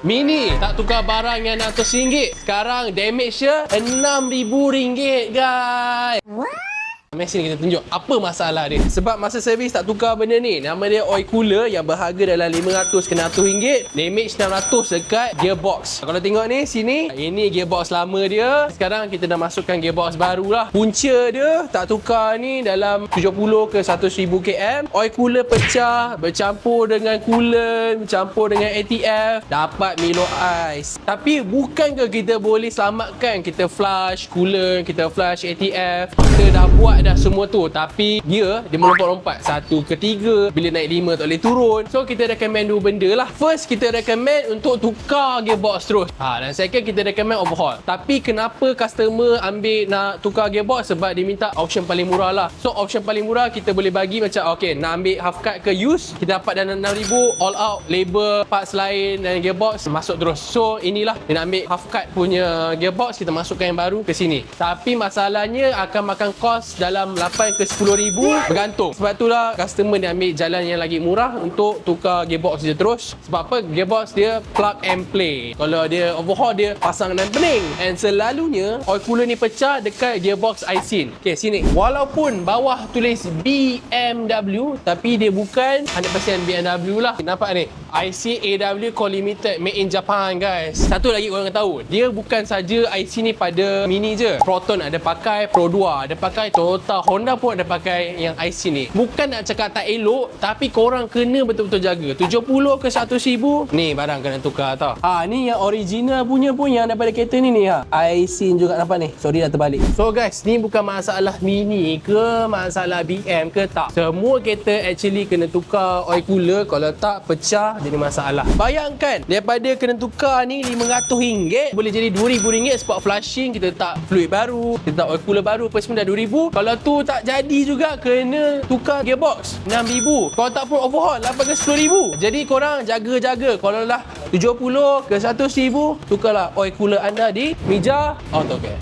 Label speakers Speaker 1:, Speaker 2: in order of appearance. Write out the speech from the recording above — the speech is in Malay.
Speaker 1: Mini tak tukar barang yang RM600. Sekarang damage dia RM6,000 guys. Mari sini kita tunjuk apa masalah dia. Sebab masa servis tak tukar benda ni. Nama dia oil cooler yang berharga dalam RM500 ke RM600. Damage RM600 dekat gearbox. Kalau tengok ni sini, ini gearbox lama dia. Sekarang kita dah masukkan gearbox baru lah. Punca dia tak tukar ni dalam 70 ke 100,000 km. Oil cooler pecah, bercampur dengan coolant, bercampur dengan ATF, dapat Milo Ice. Tapi bukankah kita boleh selamatkan? Kita flush coolant, kita flush ATF, kita dah buat dah semua tu, tapi dia melompat-lompat 1 ke 3, bila naik 5 tak boleh turun. So kita recommend dua benda lah. First, kita recommend untuk tukar gearbox terus. Dan second, kita recommend overhaul. Tapi kenapa customer ambil nak tukar gearbox? Sebab dia minta option paling murah lah. So option paling murah kita boleh bagi macam okay, nak ambil half cut ke use, kita dapat dalam RM6,000, all out, label, parts lain dan gearbox masuk terus. So inilah, dia nak ambil half cut punya gearbox, kita masukkan yang baru ke sini. Tapi masalahnya akan makan cost dalam 8 ke 10,000 bergantung. Sebab itulah customer dia ambil jalan yang lagi murah untuk tukar gearbox dia terus. Sebab apa? Gearbox dia plug and play. Kalau dia overhaul, dia pasang dan pening. And selalunya oil cooler ni pecah dekat gearbox IC. Okay, sini. Walaupun bawah tulis BMW, tapi dia bukan 100% BMW lah. Nampak ni? IC AW Co Limited, made in Japan guys. Satu lagi korang tahu, dia bukan saja IC ni pada Mini je. Proton ada pakai, Pro 2 ada pakai, Toyota, Honda pun ada pakai yang IC ni. Bukan nak cakap tak elok, tapi korang kena betul-betul jaga. 70 ke 100,000 ni barang kena tukar tau. Ni yang original punya pun yang daripada kereta ni IC juga, nampak ni. Sorry dah terbalik. So guys, ni bukan masalah Mini ke masalah BM ke, tak. Semua kereta actually kena tukar oil cooler. Kalau tak, pecah, jadi masalah. Bayangkan daripada kena tukar ni RM500 boleh jadi RM2,000 spot flushing, kita tak fluid baru, kita tak oil cooler baru, apa semua dah RM2,000. Kalau tu tak jadi juga, kena tukar gearbox RM6,000. Kalau tak pun overhaul 8 ke 10,000. Jadi korang jaga-jaga. Kalau lah 70 ke 100,000, tukarlah oil cooler anda di Mija AutoCare.